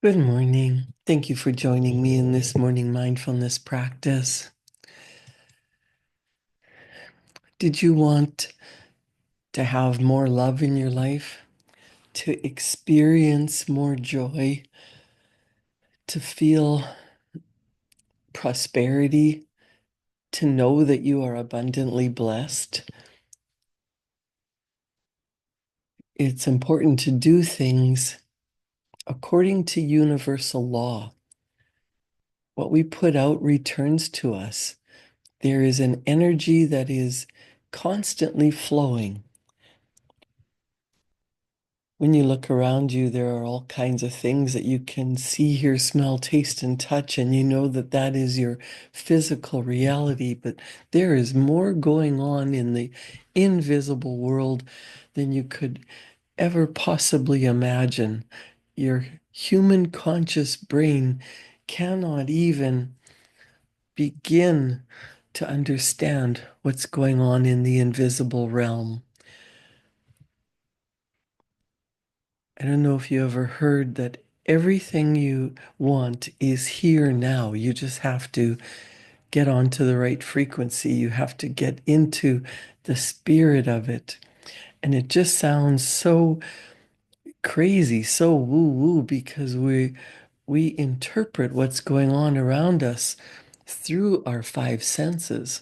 Good morning. Thank you for joining me in this morning mindfulness practice. Did you want to have more love in your life, to experience more joy, to feel prosperity, to know that you are abundantly blessed? It's important to do things according to universal law. What we put out returns to us. There is an energy that is constantly flowing. When you look around you, there are all kinds of things that you can see, hear, smell, taste, and touch, and you know that that is your physical reality. But there is more going on in the invisible world than you could ever possibly imagine. Your human conscious brain cannot even begin to understand what's going on in the invisible realm. I don't know if you ever heard that everything you want is here now. You just have to get onto the right frequency. You have to get into the spirit of it. And it just sounds so crazy, so woo-woo, because we interpret what's going on around us through our five senses.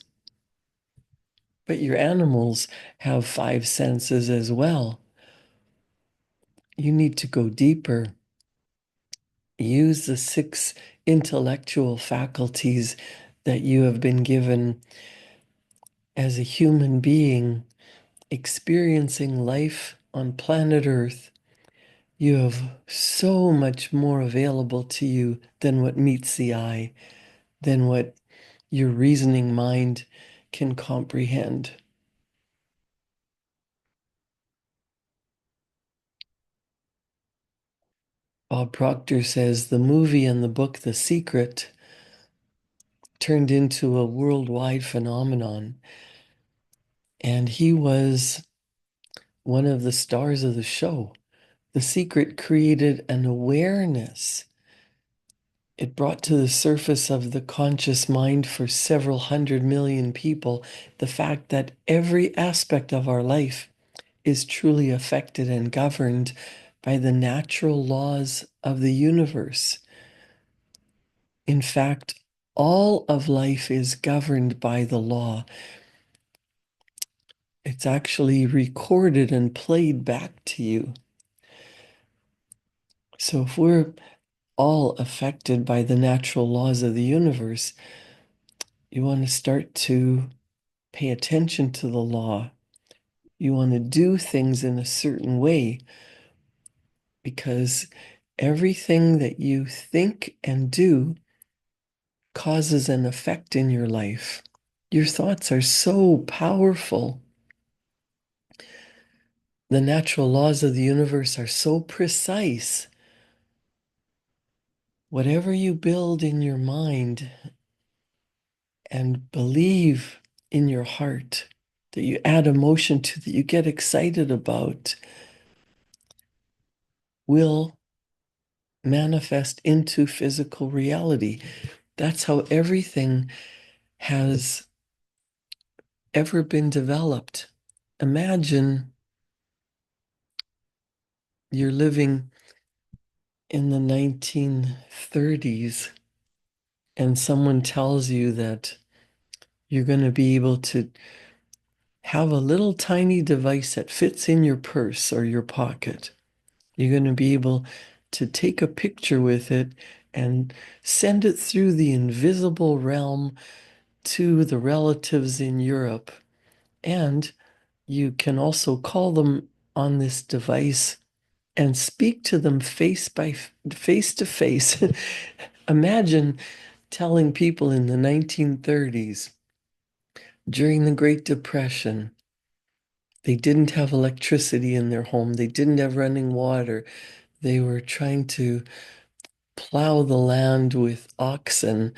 But your animals have five senses as well. You need to go deeper. Use the six intellectual faculties that you have been given as a human being experiencing life on planet Earth. You have so much more available to you than what meets the eye, than what your reasoning mind can comprehend. Bob Proctor says the movie and the book The Secret turned into a worldwide phenomenon. And he was one of the stars of the show. The Secret created an awareness. It brought to the surface of the conscious mind for several hundred million people the fact that every aspect of our life is truly affected and governed by the natural laws of the universe. In fact, all of life is governed by the law. It's actually recorded and played back to you. So if we're all affected by the natural laws of the universe, you want to start to pay attention to the law. You want to do things in a certain way because everything that you think and do causes an effect in your life. Your thoughts are so powerful. The natural laws of the universe are so precise. Whatever you build in your mind and believe in your heart, that you add emotion to, that you get excited about, will manifest into physical reality. That's how everything has ever been developed. Imagine you're living in the 1930s and someone tells you that you're going to be able to have a little tiny device that fits in your purse or your pocket. You're going to be able to take a picture with it and send it through the invisible realm to the relatives in Europe. And you can also call them on this device and speak to them face to face. Imagine telling people in the 1930s during the Great Depression, they didn't have electricity in their home, they didn't have running water, they were trying to plow the land with oxen,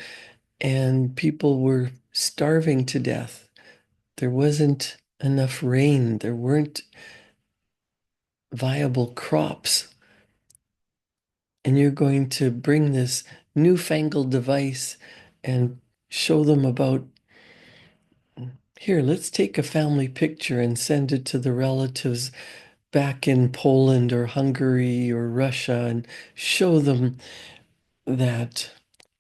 and people were starving to death. There wasn't enough rain, there weren't viable crops. and you're going to bring this newfangled device and show them about, here, let's take a family picture and send it to the relatives back in Poland or Hungary or Russia and show them that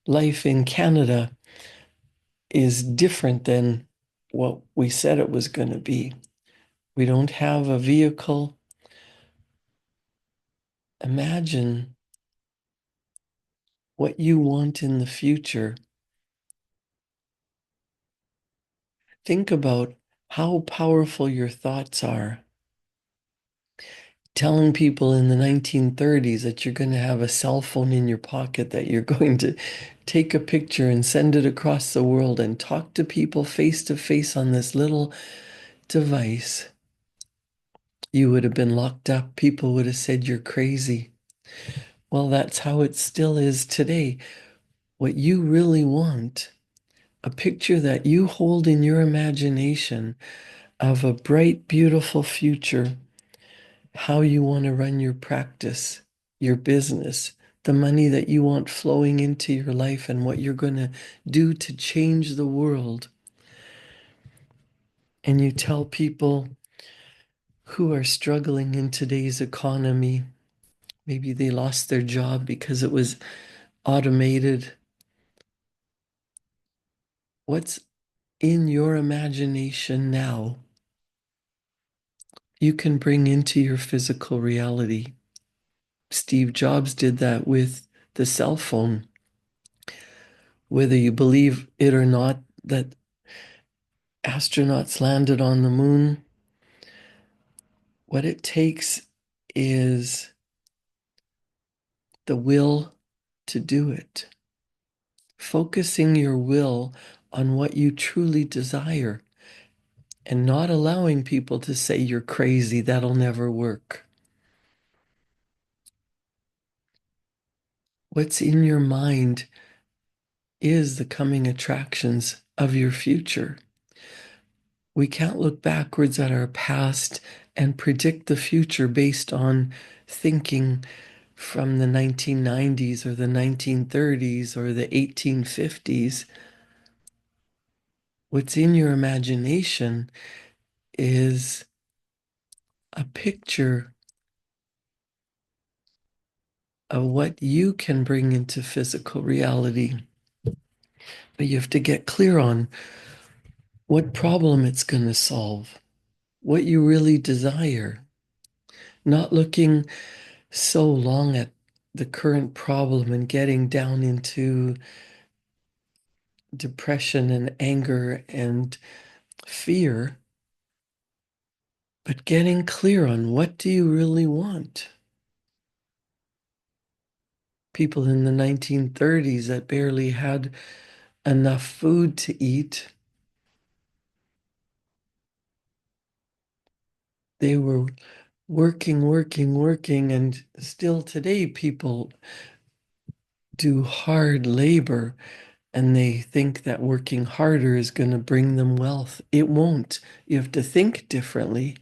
life in Canada is different than what we said it was going to be. We don't have a vehicle. Imagine what you want in the future. Think about how powerful your thoughts are. Telling people in the 1930s that you're going to have a cell phone in your pocket, that you're going to take a picture and send it across the world and talk to people face to face on this little device. You would have been locked up. People would have said you're crazy. Well, that's how it still is today. What you really want, a picture that you hold in your imagination of a bright, beautiful future, how you want to run your practice, your business, the money that you want flowing into your life, and what you're going to do to change the world. And you tell people who are struggling in today's economy, maybe they lost their job because it was automated. What's in your imagination now, you can bring into your physical reality. Steve Jobs did that with the cell phone. Whether you believe it or not that astronauts landed on the moon, what it takes is the will to do it. Focusing your will on what you truly desire and not allowing people to say you're crazy, that'll never work. What's in your mind is the coming attractions of your future. We can't look backwards at our past and predict the future based on thinking from the 1990s or the 1930s or the 1850s. What's in your imagination is a picture of what you can bring into physical reality. But you have to get clear on what problem it's going to solve, what you really desire, not looking so long at the current problem and getting down into depression and anger and fear, but getting clear on what do you really want. People in the 1930s that barely had enough food to eat, they were working, working, working, and still today people do hard labor and they think that working harder is going to bring them wealth. It won't. You have to think differently.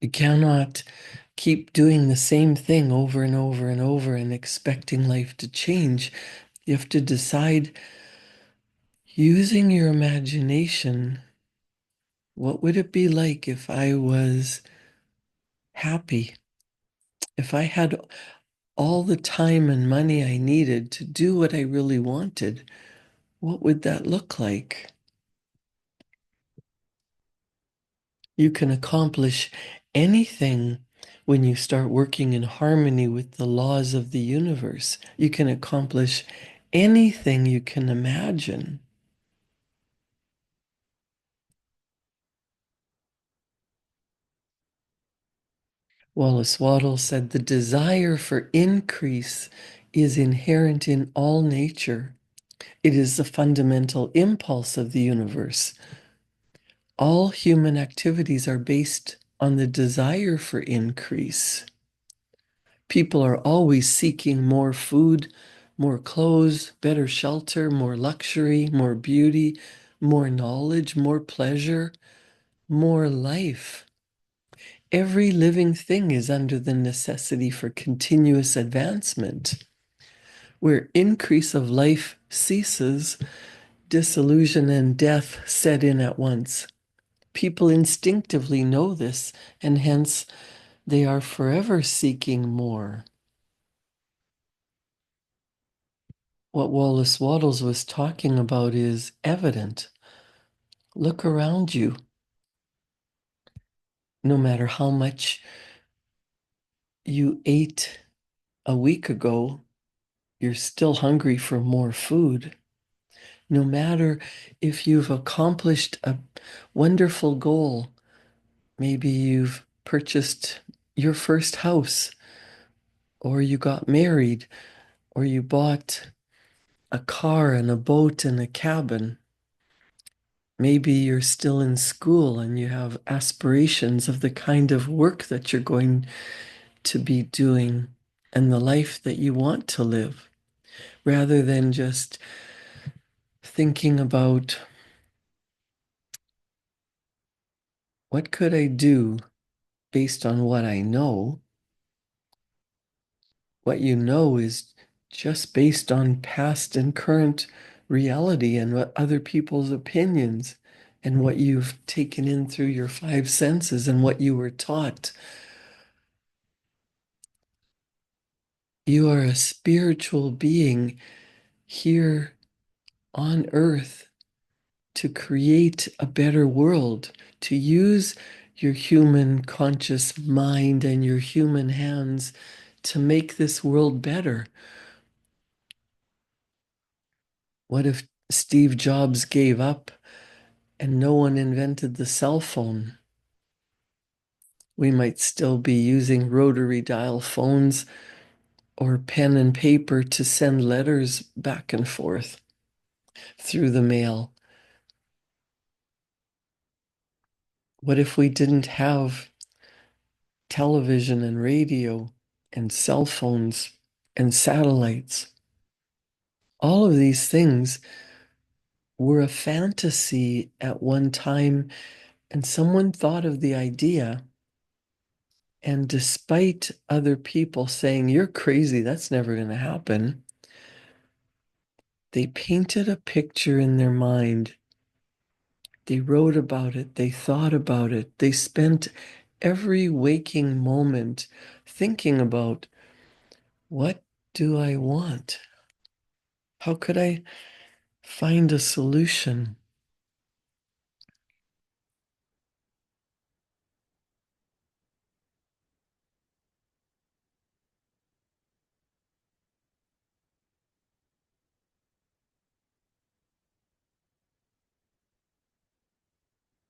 You cannot keep doing the same thing over and over and over and expecting life to change. You have to decide, using your imagination, what would it be like if I was happy? If I had all the time and money I needed to do what I really wanted, what would that look like? You can accomplish anything when you start working in harmony with the laws of the universe. You can accomplish anything you can imagine. Wallace Waddell said the desire for increase is inherent in all nature. It is the fundamental impulse of the universe. All human activities are based on the desire for increase. People are always seeking more food, more clothes, better shelter, more luxury, more beauty, more knowledge, more pleasure, more life. every living thing is under the necessity for continuous advancement. Where increase of life ceases, disillusion and death set in at once. People instinctively know this, and hence they are forever seeking more. What Wallace Wattles was talking about is evident. Look around you. No matter how much you ate a week ago, you're still hungry for more food. No matter if you've accomplished a wonderful goal, maybe you've purchased your first house, or you got married, or you bought a car and a boat and a cabin. Maybe you're still in school and you have aspirations of the kind of work that you're going to be doing and the life that you want to live, rather than just thinking about what could I do based on what I know. What you know is just based on past and current reality and what other people's opinions and what you've taken in through your five senses and what you were taught. You are a spiritual being here on earth to create a better world, to use your human conscious mind and your human hands to make this world better. What if Steve Jobs gave up and no one invented the cell phone? We might still be using rotary dial phones or pen and paper to send letters back and forth through the mail. What if we didn't have television and radio and cell phones and satellites? All of these things were a fantasy at one time, and someone thought of the idea. And despite other people saying, "You're crazy, that's never going to happen," they painted a picture in their mind. They wrote about it, they thought about it, they spent every waking moment thinking about, what do I want? How could I find a solution?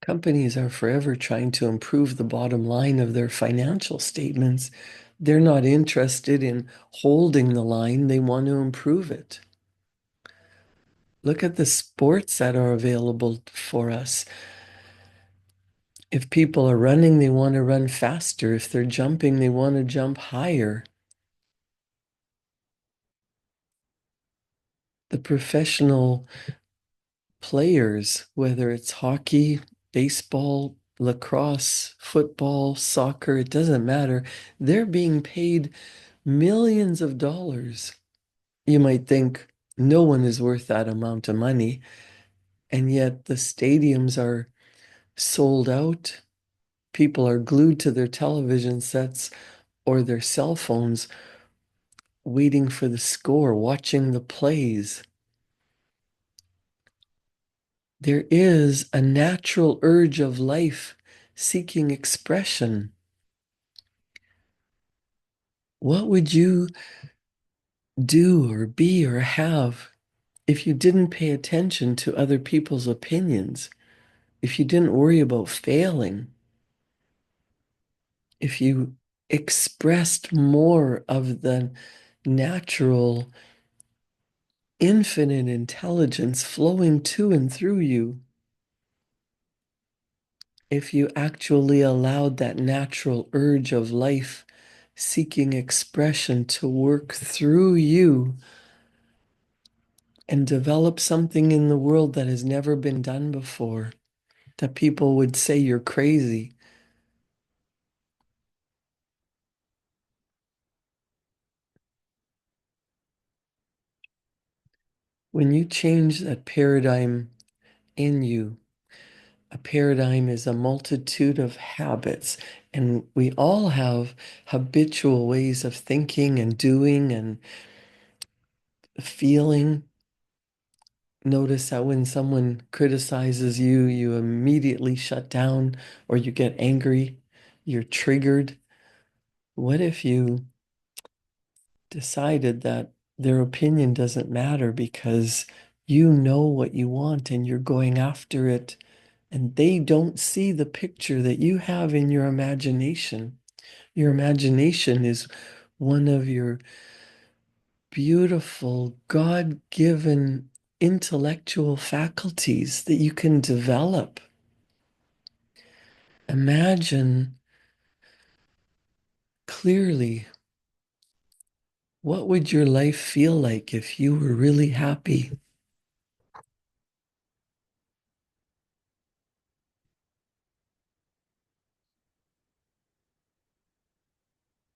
Companies are forever trying to improve the bottom line of their financial statements. They're not interested in holding the line, they want to improve it. Look at the sports that are available for us. If people are running, they want to run faster. If they're jumping, they want to jump higher. The professional players, whether it's hockey, baseball, lacrosse, football, soccer, it doesn't matter. They're being paid millions of dollars. You might think no one is worth that amount of money, and yet the stadiums are sold out. People are glued to their television sets or their cell phones, waiting for the score, watching the plays. There is a natural urge of life seeking expression. What would you do or be or have if you didn't pay attention to other people's opinions? If you didn't worry about failing? If you expressed more of the natural, infinite intelligence flowing to and through you? If you actually allowed that natural urge of life seeking expression to work through you and develop something in the world that has never been done before, that people would say you're crazy. When you change that paradigm in you, a paradigm is a multitude of habits, and we all have habitual ways of thinking and doing and feeling. Notice how when someone criticizes you, you immediately shut down or you get angry, you're triggered. What if you decided that their opinion doesn't matter because you know what you want and you're going after it, and they don't see the picture that you have in your imagination? Your imagination is one of your beautiful, God-given intellectual faculties that you can develop. Imagine clearly, what would your life feel like if you were really happy?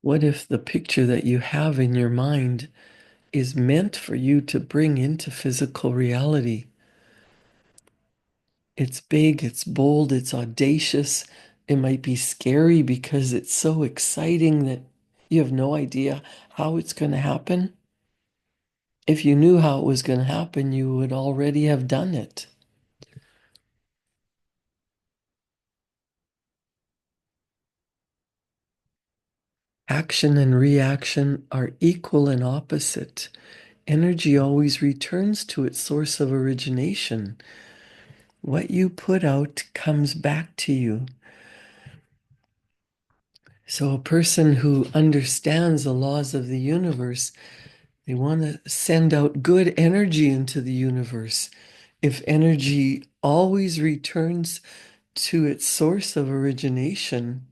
What if the picture that you have in your mind is meant for you to bring into physical reality? It's big, it's bold, it's audacious. It might be scary because it's so exciting that you have no idea how it's going to happen. If you knew how it was going to happen, you would already have done it. Action and reaction are equal and opposite. Energy always returns to its source of origination. What you put out comes back to you. So, a person who understands the laws of the universe, they want to send out good energy into the universe. If energy always returns to its source of origination,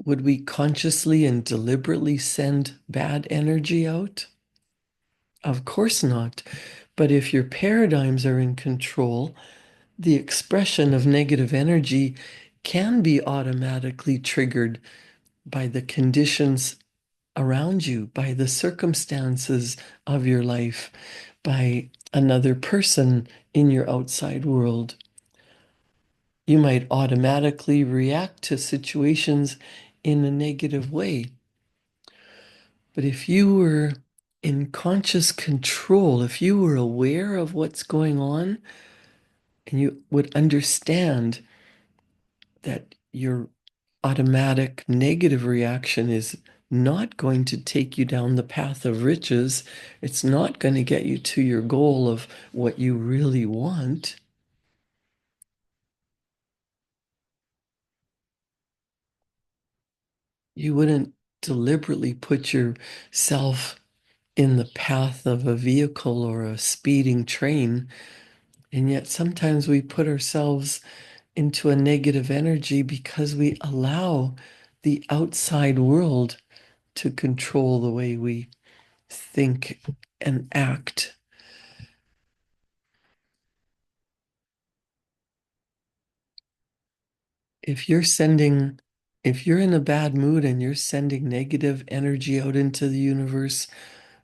would we consciously and deliberately send bad energy out? Of course not. But if your paradigms are in control, the expression of negative energy can be automatically triggered by the conditions around you, by the circumstances of your life, by another person in your outside world. You might automatically react to situations in a negative way. But if you were in conscious control, if you were aware of what's going on, and you would understand that your automatic negative reaction is not going to take you down the path of riches, it's not going to get you to your goal of what you really want, you wouldn't deliberately put yourself in the path of a vehicle or a speeding train. And yet sometimes we put ourselves into a negative energy because we allow the outside world to control the way we think and act. If you're sending, if you're in a bad mood and you're sending negative energy out into the universe,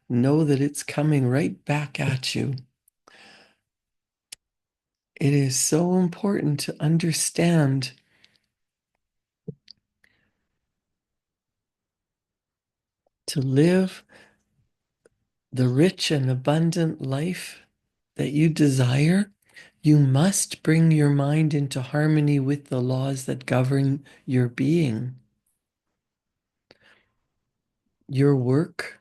know that it's coming right back at you. It is so important to understand to live the rich and abundant life that you desire. You must bring your mind into harmony with the laws that govern your being, your work,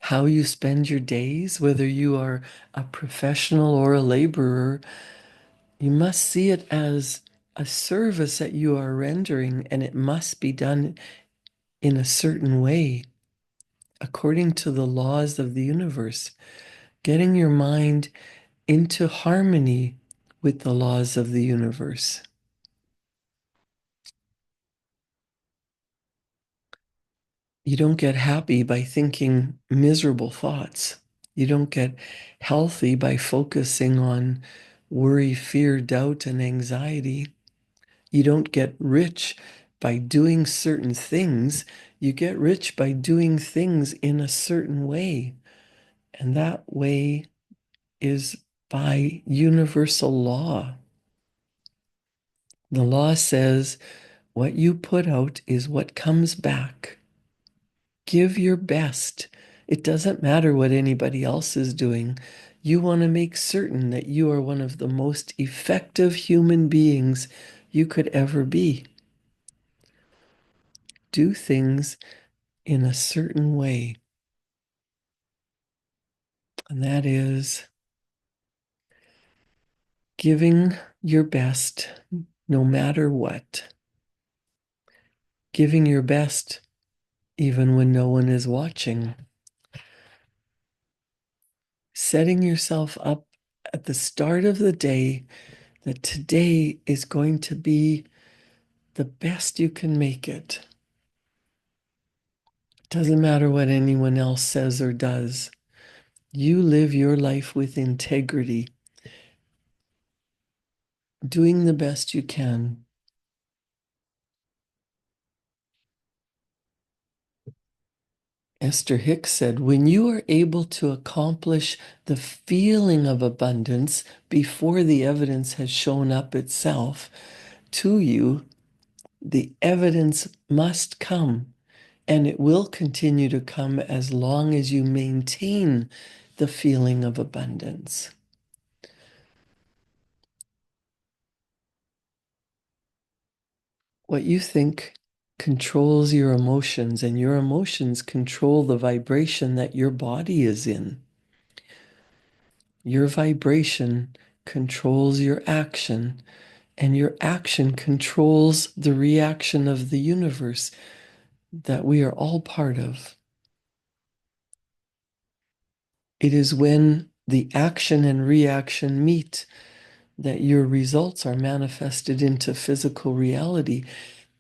how you spend your days, whether you are a professional or a laborer. You must see it as a service that you are rendering, and it must be done in a certain way, according to the laws of the universe. Getting your mind into harmony with the laws of the universe. You don't get happy by thinking miserable thoughts. You don't get healthy by focusing on worry, fear, doubt, and anxiety. You don't get rich by doing certain things. You get rich by doing things in a certain way. And that way is by universal law. The law says what you put out is what comes back. Give your best. It doesn't matter what anybody else is doing. You want to make certain that you are one of the most effective human beings you could ever be. Do things in a certain way, and that is giving your best no matter what. Giving your best even when no one is watching. Setting yourself up at the start of the day that today is going to be the best you can make it. It doesn't matter what anyone else says or does. You live your life with integrity, doing the best you can. Esther Hicks said, when you are able to accomplish the feeling of abundance before the evidence has shown up itself to you, the evidence must come, and it will continue to come as long as you maintain the feeling of abundance. What you think controls your emotions, and your emotions control the vibration that your body is in. Your vibration controls your action, and your action controls the reaction of the universe that we are all part of. It is when the action and reaction meet that your results are manifested into physical reality.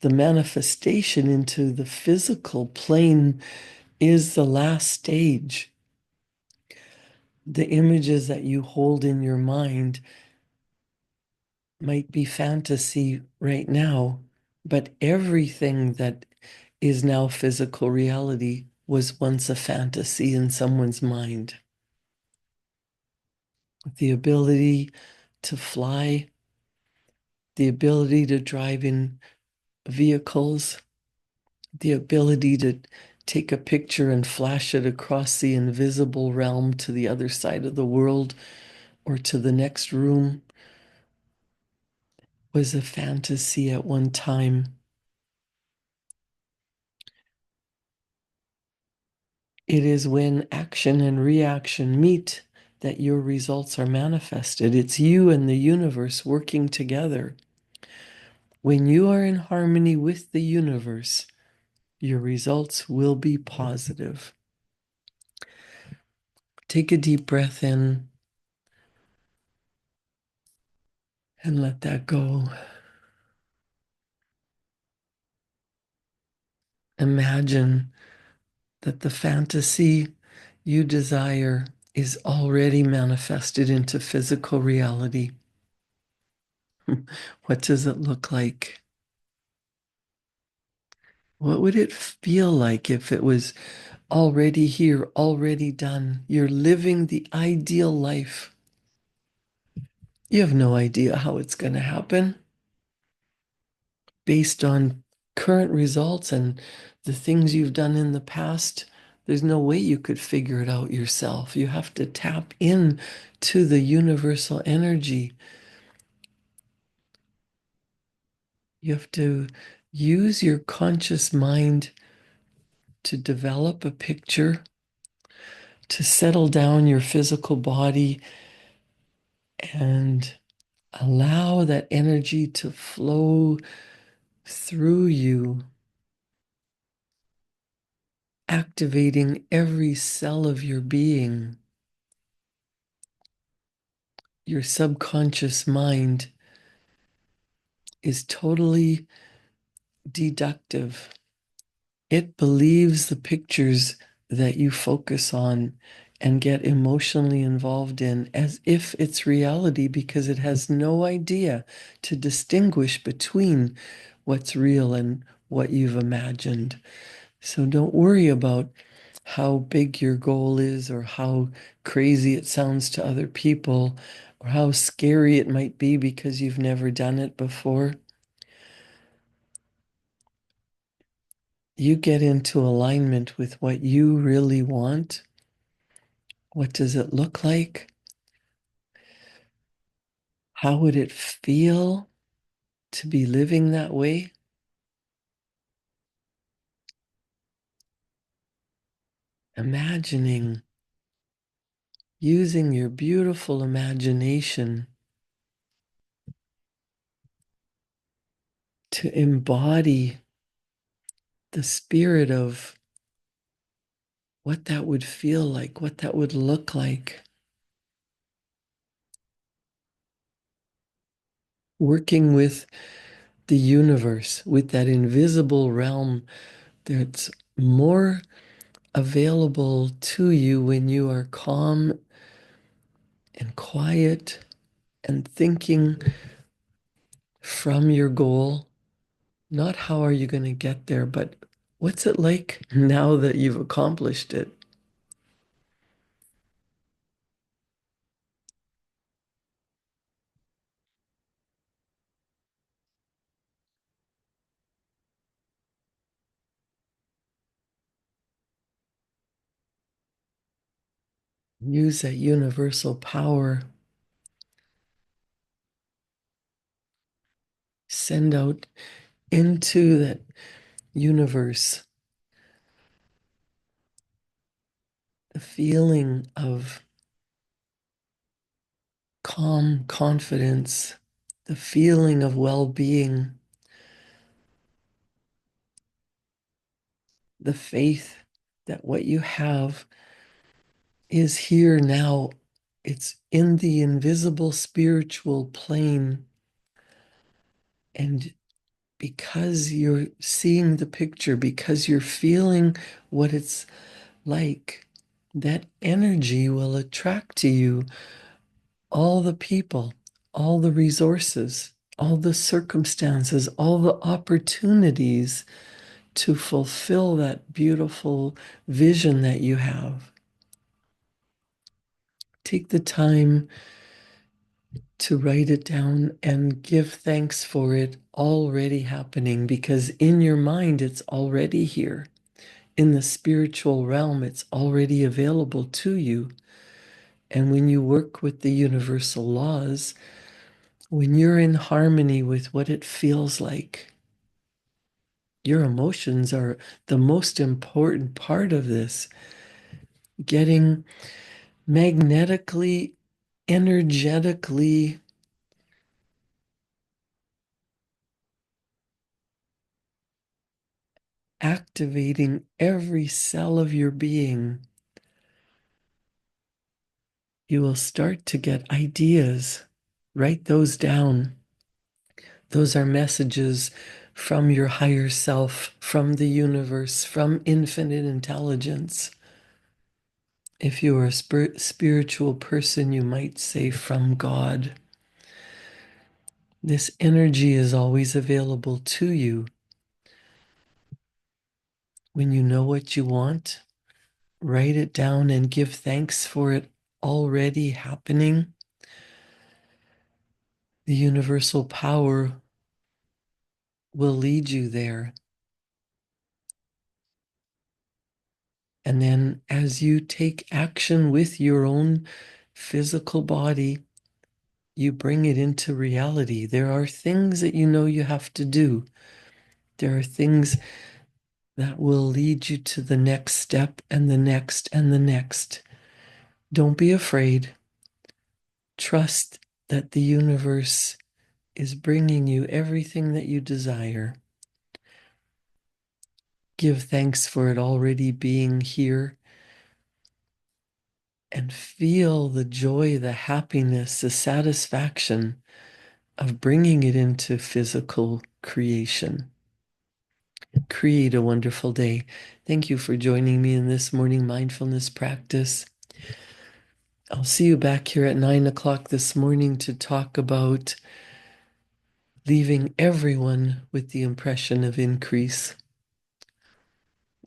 The manifestation into the physical plane is the last stage. The images that you hold in your mind might be fantasy right now, but everything that is now physical reality was once a fantasy in someone's mind. The ability to fly, the ability to drive in vehicles, the ability to take a picture and flash it across the invisible realm to the other side of the world or to the next room was a fantasy at one time. It is when action and reaction meet that your results are manifested. It's you and the universe working together. When you are in harmony with the universe, your results will be positive. Take a deep breath in and let that go. Imagine that the fantasy you desire is already manifested into physical reality. What does it look like? What would it feel like if it was already here, already done? You're living the ideal life. You have no idea how it's going to happen based on current results and the things you've done in the past. There's no way you could figure it out yourself. You have to tap in to the universal energy. You have to use your conscious mind to develop a picture, to settle down your physical body and allow that energy to flow through you, activating every cell of your being. Your subconscious mind is totally deductive. It believes the pictures that you focus on and get emotionally involved in as if it's reality because it has no idea to distinguish between what's real and what you've imagined. So don't worry about how big your goal is, or how crazy it sounds to other people, or how scary it might be because you've never done it before. You get into alignment with what you really want. What does it look like? How would it feel to be living that way? Imagining, using your beautiful imagination to embody the spirit of what that would feel like, what that would look like. Working with the universe, with that invisible realm that's more available to you when you are calm and quiet and thinking from your goal. Not how are you going to get there, but what's it like now that you've accomplished it? Use that universal power. Send out into that universe the feeling of calm confidence, the feeling of well being, the faith that what you have is here now. It's in the invisible spiritual plane. And because you're seeing the picture, because you're feeling what it's like, that energy will attract to you all the people, all the resources, all the circumstances, all the opportunities to fulfill that beautiful vision that you have. Take the time to write it down and give thanks for it already happening, because in your mind, it's already here. In the spiritual realm, it's already available to you. And when you work with the universal laws, when you're in harmony with what it feels like, your emotions are the most important part of this. Getting magnetically, energetically activating every cell of your being, you will start to get ideas. Write those down. Those are messages from your higher self, from the universe, from infinite intelligence. If you are a spiritual person, you might say from God. This energy is always available to you. When you know what you want, write it down and give thanks for it already happening. The universal power will lead you there. And then as you take action with your own physical body, you bring it into reality. There are things that you know you have to do. There are things that will lead you to the next step and the next and the next. Don't be afraid. Trust that the universe is bringing you everything that you desire. Give thanks for it already being here and feel the joy, the happiness, the satisfaction of bringing it into physical creation. Create a wonderful day. Thank you for joining me in this morning mindfulness practice. I'll see you back here at 9 o'clock this morning to talk about leaving everyone with the impression of increase.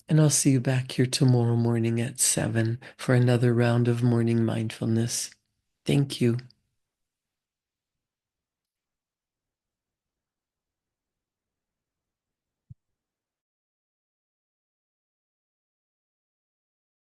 And I'll see you back here tomorrow morning at 7 for another round of morning mindfulness. Thank you.